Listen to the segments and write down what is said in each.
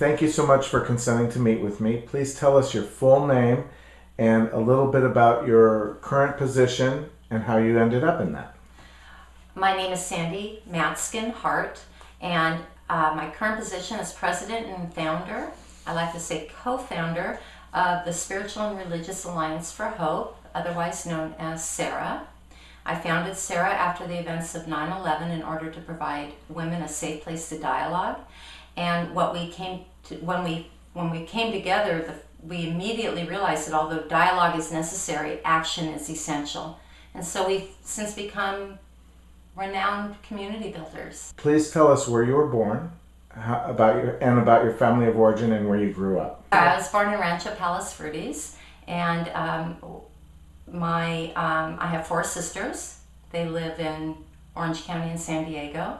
thank you so much for consenting to meet with me. Please tell us your full name and a little bit about your current position and how you ended up in that. My name is Sandy Matskin Hart, and my current position is president and founder, I like to say co-founder, of the Spiritual and Religious Alliance for Hope, otherwise known as SARA. I founded SARA after the events of 9/11 in order to provide women a safe place to dialogue. And when we came together, we immediately realized that although dialogue is necessary, action is essential. And so we've since become renowned community builders. Please tell us where you were born, about your family of origin and where you grew up. I was born in Rancho Palos Verdes, and I have 4 sisters. They live in Orange County and San Diego.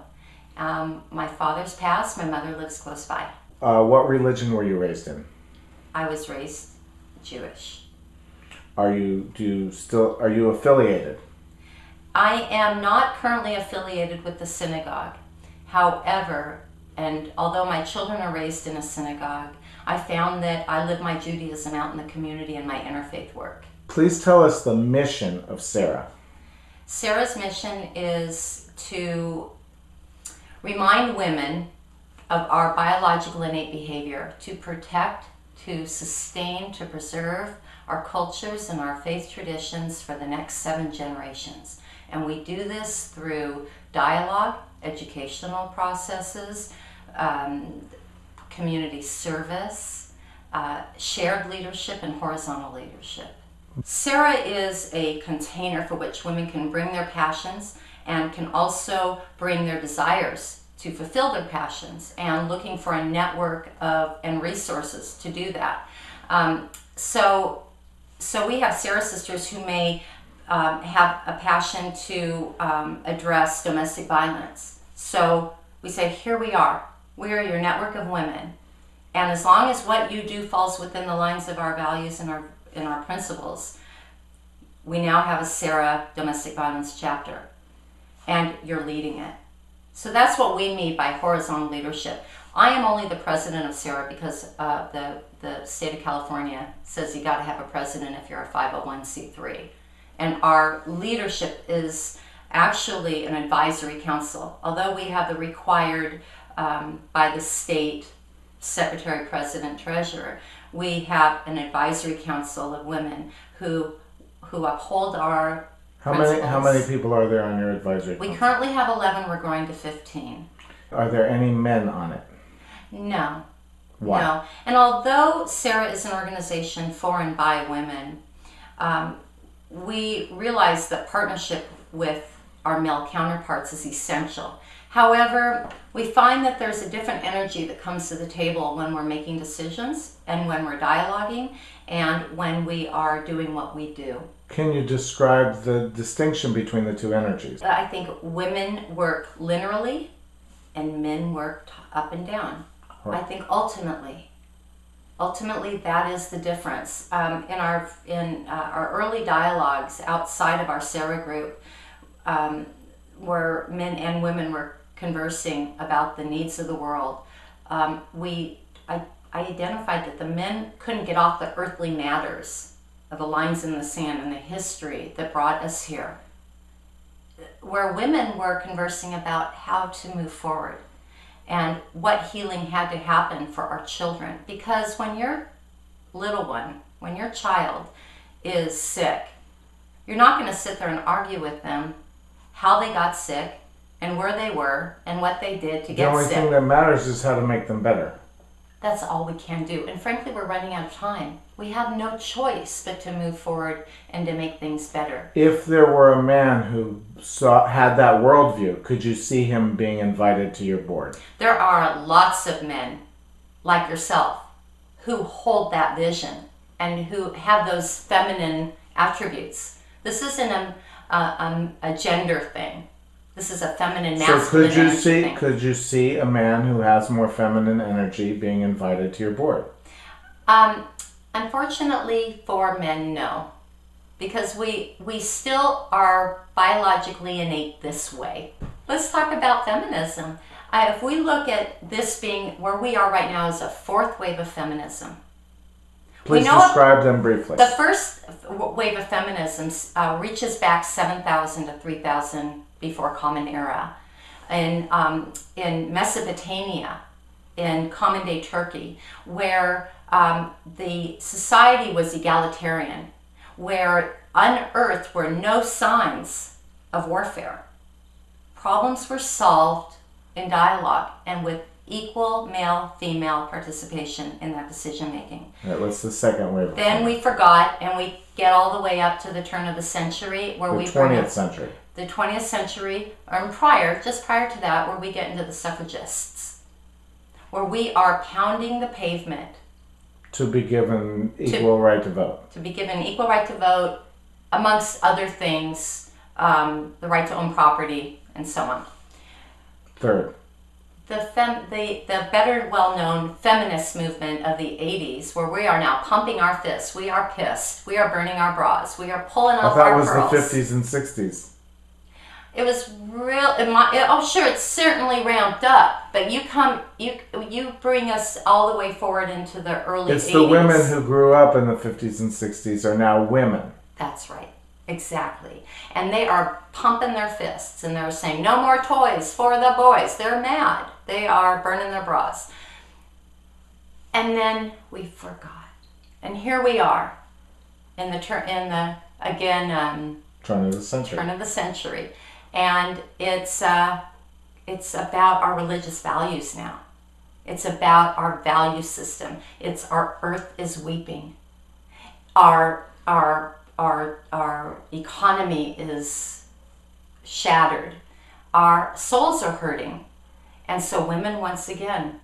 My father's passed. My mother lives close by. What religion were you raised in? I was raised Jewish. Are you affiliated? I am not currently affiliated with the synagogue. However, and although my children are raised in a synagogue, I found that I live my Judaism out in the community in my interfaith work. Please tell us the mission of SARA. SARA's mission is to remind women of our biological innate behavior, to protect, to sustain, to preserve our cultures and our faith traditions for the next 7 generations. And we do this through dialogue, educational processes, community service, shared leadership, and horizontal leadership. SARA is a container for which women can bring their passions and can also bring their desires to fulfill their passions, and looking for a network and resources to do that. So we have SARA sisters who may have a passion to address domestic violence. So we say, here we are your network of women, and as long as what you do falls within the lines of our values and our principles, we now have a SARA domestic violence chapter, and you're leading it. So that's what we mean by horizontal leadership. I am only the president of SARA because the state of California says you got to have a president if you're a 501c3. And our leadership is actually an advisory council. Although we have the required by the state secretary, president, treasurer, we have an advisory council of women who uphold our principles. How many people are there on your advisory council? We currently have 11. We're growing to 15. Are there any men on it? No. Why? No. And although SARA is an organization for and by women, we realize that partnership with our male counterparts is essential. However, we find that there's a different energy that comes to the table when we're making decisions and when we're dialoguing and when we are doing what we do. Can you describe the distinction between the 2 energies? I think women work linearly and men work up and down. Right. I think ultimately that is the difference. In our early dialogues outside of our SARA group, where men and women were conversing about the needs of the world, I identified that the men couldn't get off the earthly matters of the lines in the sand and the history that brought us here, where women were conversing about how to move forward and what healing had to happen for our children. Because when your little one, when your child is sick, you're not going to sit there and argue with them how they got sick and where they were and what they did to get sick. The only thing that matters is how to make them better. That's all we can do. And frankly, we're running out of time. We have no choice but to move forward and to make things better. If there were a man who had that worldview, could you see him being invited to your board? There are lots of men like yourself who hold that vision and who have those feminine attributes. This isn't a gender thing. This is a feminine, masculine energy thing. Could you see a man who has more feminine energy being invited to your board? Unfortunately for men, no. Because we still are biologically innate this way. Let's talk about feminism. If we look at this being where we are right now as a fourth wave of feminism. Please describe them briefly. The first wave of feminism reaches back 7,000 to 3,000 before Common Era. In Mesopotamia, in common day Turkey, where the society was egalitarian, where unearthed were no signs of warfare. Problems were solved in dialogue and with equal male-female participation in that decision-making. That was the second wave. Then we forgot, and we get all the way up to the turn of the century, where the 20th century. The 20th century, or prior to that, where we get into the suffragists, where we are pounding the pavement to be given equal right to vote. To be given equal right to vote, amongst other things, the right to own property, and so on. Third. The better well-known feminist movement of the 80s, where we are now pumping our fists, we are pissed, we are burning our bras, we are pulling off our pearls. I thought it was the 50s and 60s. It was real. Oh, sure, it's certainly ramped up, but you bring us all the way forward into the early 80s. It's the women who grew up in the 50s and 60s are now women. That's right. Exactly. And they are pumping their fists and they're saying, no more toys for the boys. They're mad. They are burning their bras. And then we forgot. And here we are in the turn of the century. And it's about our religious values now. It's about our value system. It's our earth is weeping. Our economy is shattered. Our souls are hurting. And so women once again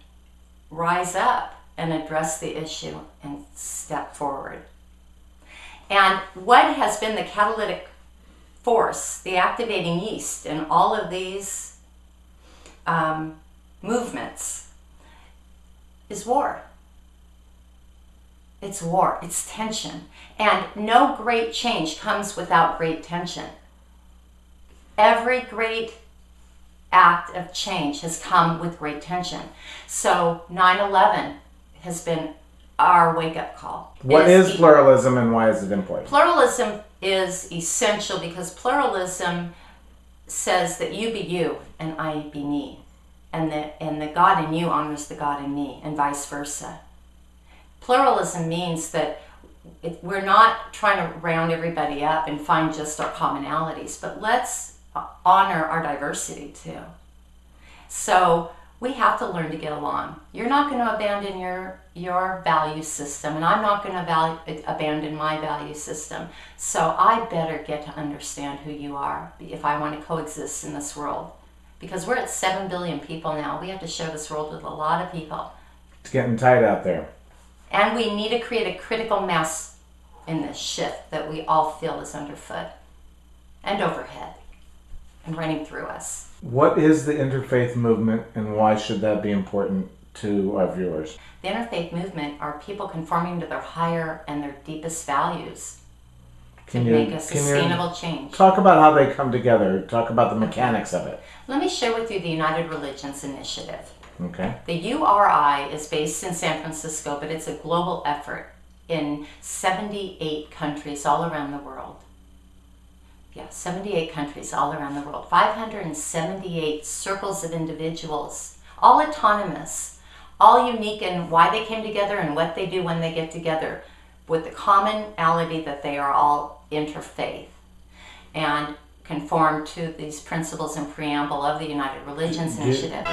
rise up and address the issue and step forward. And what has been the catalytic force, the activating yeast in all of these movements is war. It's war, it's tension. And no great change comes without great tension. Every great act of change has come with great tension. So 9/11 has been our wake-up call. What is pluralism and why is it important? Pluralism is essential because pluralism says that you be you and I be me. And the God in you honors the God in me and vice versa. Pluralism means that we're not trying to round everybody up and find just our commonalities, but let's honor our diversity too. So we have to learn to get along. You're not going to abandon your value system, and I'm not going to abandon my value system. So I better get to understand who you are if I want to coexist in this world. Because we're at 7 billion people now. We have to share this world with a lot of people. It's getting tight out there. And we need to create a critical mass in this shift that we all feel is underfoot and overhead and running through us. What is the interfaith movement and why should that be important to our viewers? The interfaith movement are people conforming to their higher and their deepest values to make a sustainable change. Talk about how they come together. Talk about the mechanics of it. Let me share with you the United Religions Initiative. Okay. The URI is based in San Francisco, but it's a global effort in 78 countries all around the world. Yeah, 78 countries all around the world. 578 circles of individuals, all autonomous, all unique in why they came together and what they do when they get together, with the commonality that they are all interfaith and conform to these principles and preamble of the United Religions Initiative.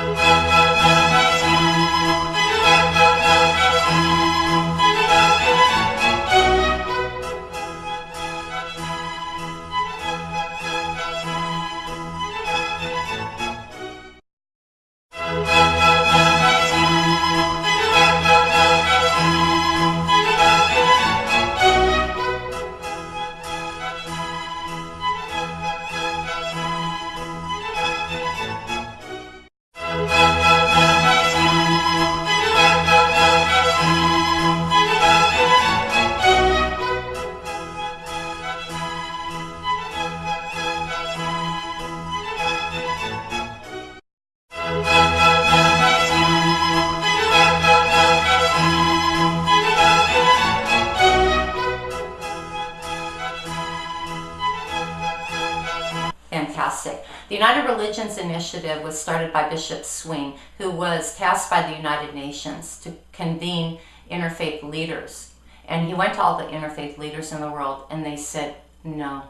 United Religions Initiative was started by Bishop Swing, who was tasked by the United Nations to convene interfaith leaders. And he went to all the interfaith leaders in the world, and they said, no,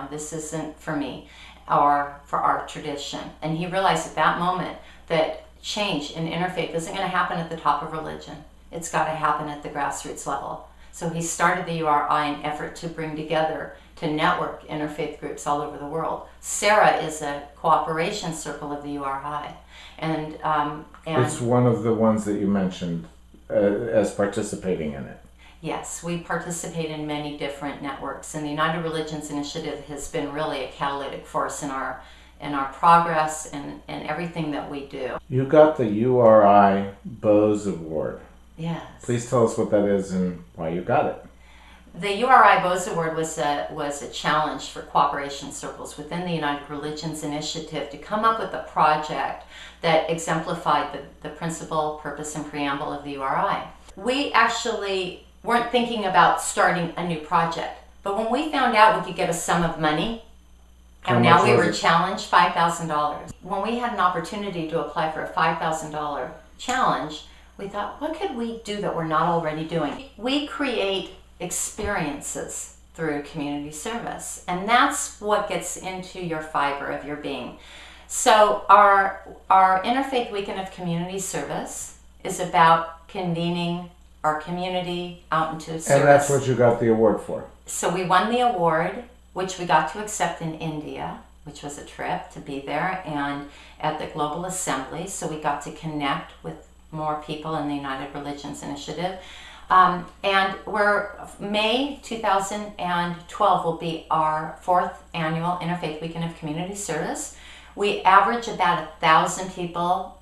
this isn't for me or for our tradition. And he realized at that moment that change in interfaith isn't going to happen at the top of religion. It's got to happen at the grassroots level. So he started the URI in an effort to bring together, to network interfaith groups all over the world. Sarah is a cooperation circle of the URI. And it's one of the ones that you mentioned as participating in it. Yes, we participate in many different networks, and the United Religions Initiative has been really a catalytic force in our progress and everything that we do. You got the URI Bose Award. Yes. Please tell us what that is and why you got it. The URI Bose Award was a challenge for cooperation circles within the United Religions Initiative to come up with a project that exemplified the principle, purpose, and preamble of the URI. We actually weren't thinking about starting a new project, but when we found out we could get a sum of money, and now we were challenged $5,000. When we had an opportunity to apply for a $5,000 challenge, we thought, what could we do that we're not already doing? We create experiences through community service, and that's what gets into your fiber of your being. So our Interfaith Weekend of Community Service is about convening our community out into service. And that's what you got the award for. So we won the award, which we got to accept in India, which was a trip to be there, and at the Global Assembly. So we got to connect with more people in the United Religions Initiative. And May 2012 will be our 4th annual Interfaith Weekend of Community Service. We average about 1,000 people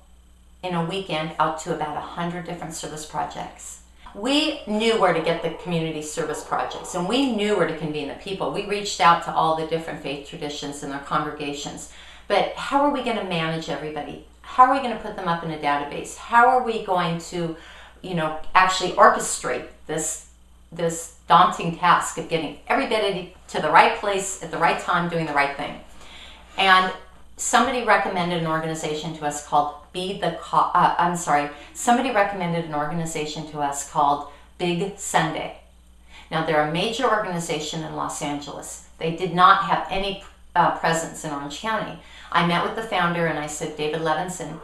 in a weekend out to about 100 different service projects. We knew where to get the community service projects, and we knew where to convene the people. We reached out to all the different faith traditions and their congregations. But how are we going to manage everybody? How are we going to put them up in a database? How are we going to, actually orchestrate this daunting task of getting everybody to the right place at the right time, doing the right thing? And somebody recommended an organization to us called somebody recommended an organization to us called Big Sunday. Now, they're a major organization in Los Angeles. They did not have any presence in Orange County. I met with the founder and I said, David Levinson,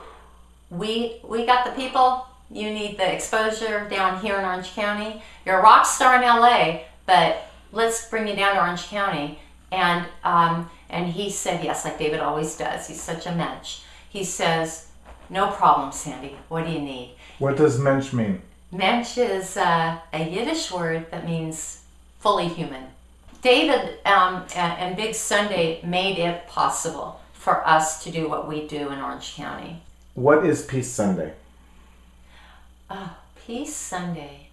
we got the people. You need the exposure down here in Orange County. You're a rock star in LA, but let's bring you down to Orange County. And he said yes, like David always does. He's such a mensch. He says, no problem, Sandy. What do you need? What does mensch mean? Mensch is a Yiddish word that means fully human. David and Big Sunday made it possible for us to do what we do in Orange County. What is Peace Sunday? Peace Sunday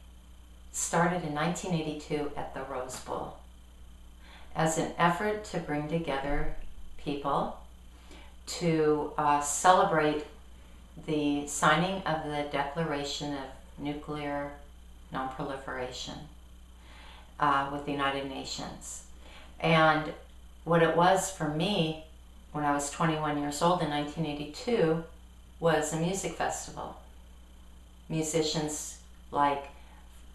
started in 1982 at the Rose Bowl as an effort to bring together people to celebrate the signing of the Declaration of Nuclear Non-Proliferation with the United Nations. And what it was for me when I was 21 years old in 1982 was a music festival. Musicians like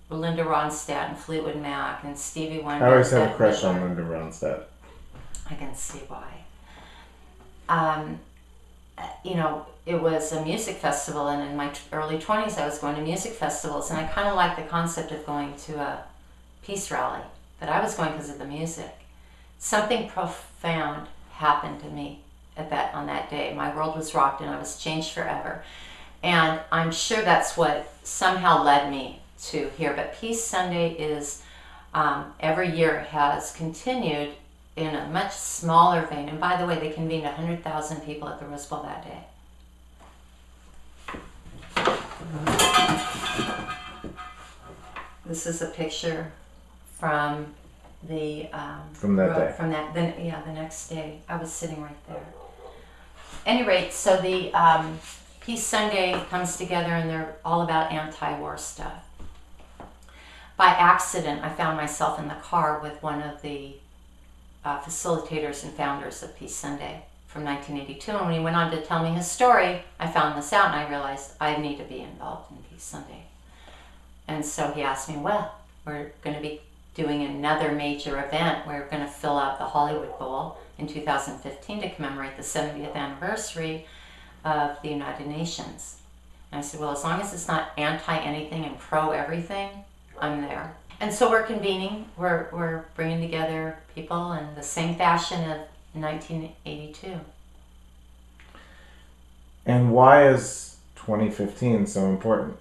Linda Ronstadt and Fleetwood Mac and Stevie Wonder. I always had a crush on Linda Ronstadt. I can see why. It was a music festival, and in my early 20s I was going to music festivals, and I kind of liked the concept of going to a peace rally, but I was going because of the music. Something profound happened to me on that day. My world was rocked and I was changed forever. And I'm sure that's what somehow led me to here. But Peace Sunday is, every year has continued in a much smaller vein. And by the way, they convened 100,000 people at the Rose Bowl that day. This is a picture from the the next day. I was sitting right there. At any rate, so the Peace Sunday comes together and they're all about anti-war stuff. By accident, I found myself in the car with one of the facilitators and founders of Peace Sunday from 1982. And when he went on to tell me his story, I found this out and I realized I need to be involved in Peace Sunday. And so he asked me, well, we're going to be doing another major event. We're going to fill out the Hollywood Bowl in 2015 to commemorate the 70th anniversary of the United Nations. And I said, well, as long as it's not anti-anything and pro-everything, I'm there. And so we're convening, we're bringing together people in the same fashion of 1982. And why is 2015 so important?